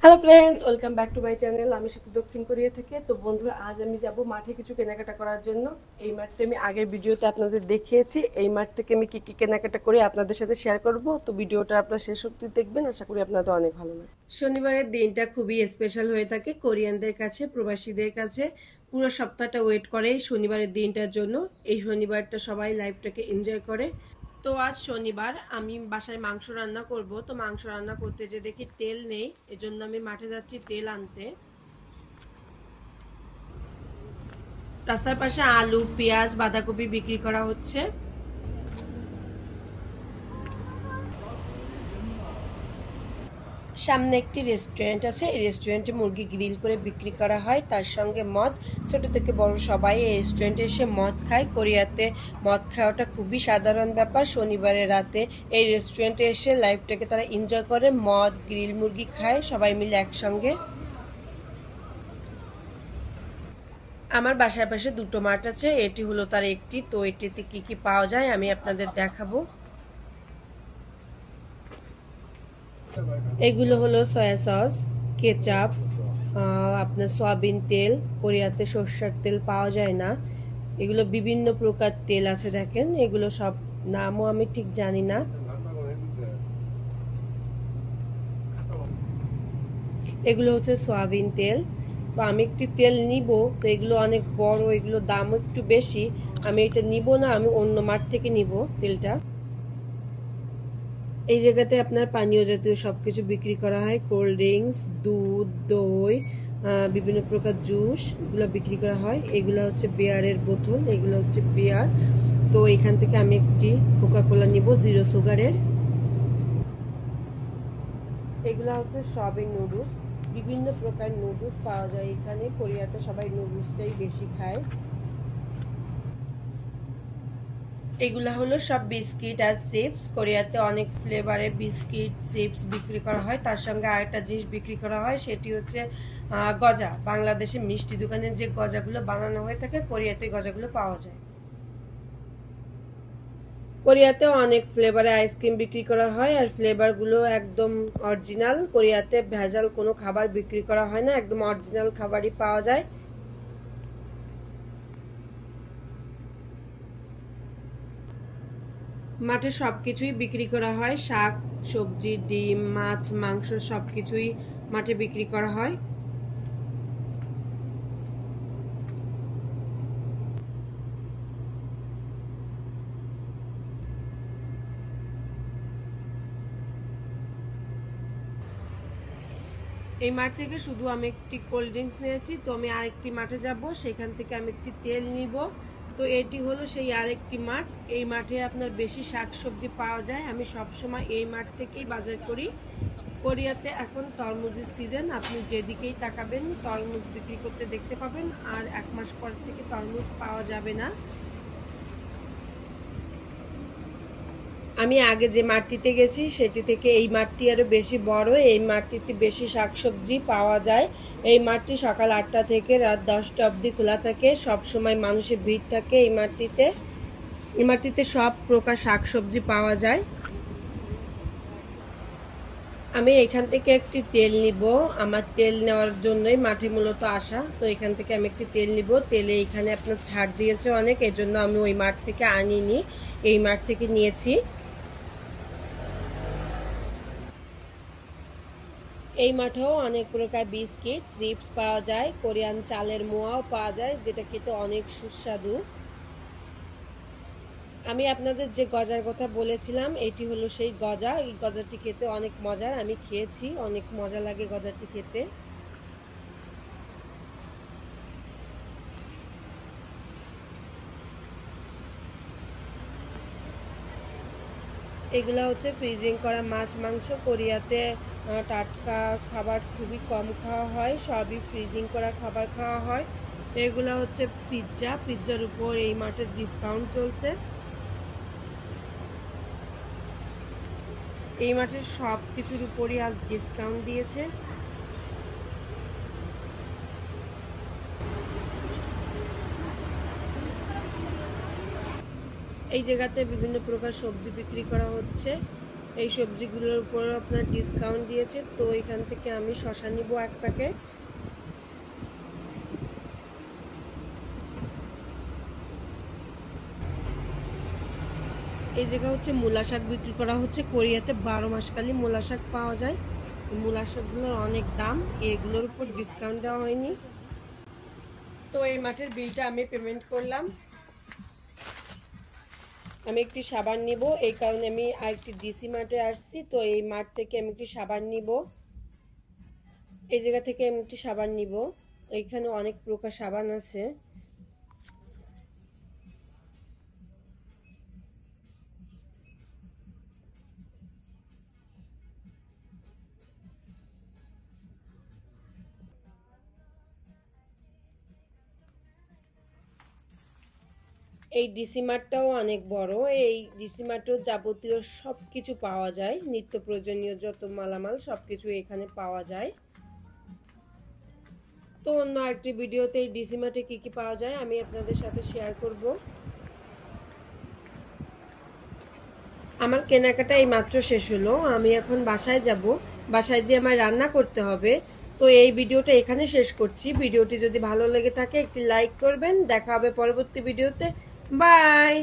Hello friends, welcome back to my channel. আমি সেতু দক্ষিণ কোরিয়া থেকে। তো বন্ধুরা, আজ আমি যাব মাঠে কিছু কেনাকাটা করার জন্য। এই মাঠটা আমি আগের ভিডিওতে আপনাদের দেখিয়েছি। এই মাঠ থেকে আমি কী কী কেনাকাটা করে আপনাদের সাথে শেয়ার করব। তো ভিডিওটা আপনারা শেষ অবধি দেখবেন, আশা করি আপনাদের অনেক ভালো লাগে। শনিবারের দিনটা খুবই স্পেশাল হয়ে থাকে কোরিয়ানদের কাছে, প্রবাসীদের কাছে। পুরো সপ্তাহটা ওয়েট করে এই শনিবারের দিনটার জন্য। এই শনিবারটা সবাই লাইফটাকে এনজয় করে। তো আজ শনিবার, আমি বাসায় মাংস রান্না করব। তো মাংস রান্না করতে যে দেখি তেল নেই, এজন্য আমি মাঠে যাচ্ছি তেল আনতে। রাস্তার পাশে আলু, পেঁয়াজ, বাঁধাকপি বিক্রি করা হচ্ছে। সামনে একটি রেস্টুরেন্ট আছে। এই রেস্টুরেন্টে মুরগি গ্রিল করে বিক্রি করা হয়, তার সঙ্গে মদ। ছোট থেকে বড় সবাই এই রেস্টুরেন্টে এসে মদ খায়। কোরিয়াতে মদ খাওয়াটা খুবই সাধারণ ব্যাপার। শনিবারের রাতে এই রেস্টুরেন্টে এসে লাইফটাকে তারা এনজয় করে, মদ, গ্রিল মুরগি খায় সবাই মিলে একসঙ্গে। আমার বাসার পাশে দুটো মাঠ আছে, এটি হলো তার একটি। তো এটিতে কি কি পাওয়া যায় আমি আপনাদের দেখাবো। এগুলো হলো সয়া সস, কেচাপ, আপনার সয়াবিন তেল। কোরিয়াতে সরষের তেল পাওয়া যায় না। এগুলো বিভিন্ন প্রকার তেল আছে, দেখেন। এগুলো সব নামও আমি ঠিক জানি না। এগুলো হচ্ছে সয়াবিন তেল। তো আমি একটি তেল নিব। তো এগুলো অনেক বড়, এগুলো দামও একটু বেশি। আমি এটা নিব না, আমি অন্য মাঠ থেকে নিব তেলটা। এই জায়গাতে আপনার পানীয় জাতীয় সবকিছু বিক্রি করা হয়। কোল্ড ড্রিঙ্কস, দুধ, দই, বিভিন্ন প্রকার জুস, এগুলো বিক্রি করা হয়। এগুলো হচ্ছে বিয়ারের বোতল, এগুলো হচ্ছে বিয়ার। তো এখান থেকে আমি একটি কোকা কোলা নিব 0 সুগারের। এগুলো হচ্ছে সয়াবিন নুডলস। বিভিন্ন প্রকার নুডলস পাওয়া যায় এখানে। কোরিয়াতে সবাই নুডলসটাই বেশি খায়। এগুলা হলো সব বিস্কিট আর চিপস। কোরিয়াতে অনেক ফ্লেভারের বিস্কিট, চিপস বিক্রি করা হয়। তার সঙ্গে আরেকটা জিনিস বিক্রি করা হয়, সেটি হচ্ছে গজা। বাংলাদেশে মিষ্টি দোকানের যে গজাগুলো বানানো হয়ে থাকে, কোরিয়াতে গজাগুলো পাওয়া যায়। কোরিয়াতে অনেক ফ্লেভারের আইসক্রিম বিক্রি করা হয়, আর ফ্লেভারগুলো একদম অরিজিনাল। কোরিয়াতে ভেজাল কোনো খাবার বিক্রি করা হয় না, একদম অরিজিনাল খাবারই পাওয়া যায়। মাঠে সবকিছুই বিক্রি করা হয়, শাক সবজি, ডিম, মাছ, মাংস সবকিছুই মাঠে বিক্রি করা হয়। এই মাঠ থেকে শুধু আমি একটি কোল্ড ড্রিঙ্কস নিয়েছি। তো আমি আরেকটি মাঠে যাব, সেখান থেকে আমি একটি তেল নিব। তো এটি হলো সেই আরেকটি মাঠ। এই মাঠে আপনার বেশি শাকসবজি পাওয়া যায়। আমি সবসময় এই মাঠ থেকেই বাজার করি। কোরিয়াতে এখন তরমুজের সিজন, আপনি যেদিকেই তাকাবেন তরমুজ বিক্রি করতে দেখতে পাবেন। আর 1 মাস পর থেকে তরমুজ পাওয়া যাবে না। আমি আগে যে মাঠটিতে গেছি সেটি থেকে এই মাঠটি আরো বেশি বড়। এই মাঠটিতে বেশি শাকসবজি পাওয়া যায়। এই মাঠটি সকাল 8টা থেকে রাত 10টা অবধি খোলা থাকে। সব সময় মানুষের ভিড় থাকে এই মাঠটিতে। এই মাঠটিতে সব প্রকার শাকসবজি পাওয়া যায়। আমি এখান থেকে একটি তেল নিব। আমার তেল নেওয়ার জন্যই মাঠে মূলত আসা। তো এখান থেকে আমি একটি তেল নিব। তেলে এখানে আপনার ছাড় দিয়েছে অনেক, এজন্য আমি ওই মাঠ থেকে আনিনি, এই মাঠ থেকে নিয়েছি। এই মাঠেও অনেক প্রকার বিস্কিট, চিপস পাওয়া যায়। কোরিয়ান চালের মোয়াও পাওয়া যায়, যেটা খেতে অনেক সুস্বাদু। আমি আপনাদের যে গজার কথা বলেছিলাম, এটি হলো সেই গজা। এই গজাটি খেতে অনেক মজার, আমি খেয়েছি, অনেক মজা লাগে গজাটি খেতে। এগুলো হচ্ছে ফ্রিজিং করা মাছ, মাংস। কোরিয়াতে টাটকা খাবার খুবই কম খাওয়া হয়, সবই ফ্রিজিং করা খাবার খাওয়া হয়। এগুলো হচ্ছে পিৎজা। পিৎজার উপর এই মাঠের ডিসকাউন্ট চলছে। এই মাঠের সব কিছুর উপরই আজ ডিসকাউন্ট দিয়েছে। এই জায়গাতে বিভিন্ন প্রকার সবজি বিক্রি করা হচ্ছে। এই সবজিগুলোর উপর আপনার ডিসকাউন্ট দিয়েছে, তো এখান থেকে আমি শসা নিব 1 প্যাকেট। এই জায়গা হচ্ছে মূলা শাক বিক্রি করা হচ্ছে। কোরিয়াতে 12 মাসকালী মূলা শাক পাওয়া যায়। মূলা শাকগুলোর অনেক দাম, এগুলোর উপর ডিসকাউন্ট দেওয়া হয়নি। তো এই মাঠের বিলটা আমি পেমেন্ট করলাম। আমি একটি সাবান নিব, এই কারণে আমি আরেকটি ডিসি মার্টে আসছি। তো এই মাঠ থেকে আমি একটি সাবান নিব, এই জায়গা থেকে আমি একটি সাবান নিব। এইখানে অনেক প্রকার সাবান আছে। এই ডিসি মার্টটাও অনেক বড়। এই ডিসি মার্টেও যাবতীয় সবকিছু পাওয়া যায়, নিত্য প্রয়োজনীয় যত মালামাল সবকিছু এখানে পাওয়া যায়। তো অন্য আরেকটি ভিডিওতে এই ডিসি মার্টে কি কি পাওয়া যায় আমি আপনাদের সাথে শেয়ার করব। আমার কেনাকাটা এই মাত্র শেষ হলো, আমি এখন বাসায় যাব। বাসায় যে আমার রান্না করতে হবে। তো এই ভিডিওটা এখানে শেষ করছি। ভিডিওটি যদি ভালো লেগে থাকে একটি লাইক করবেন। দেখা হবে পরবর্তী ভিডিওতে। বাই।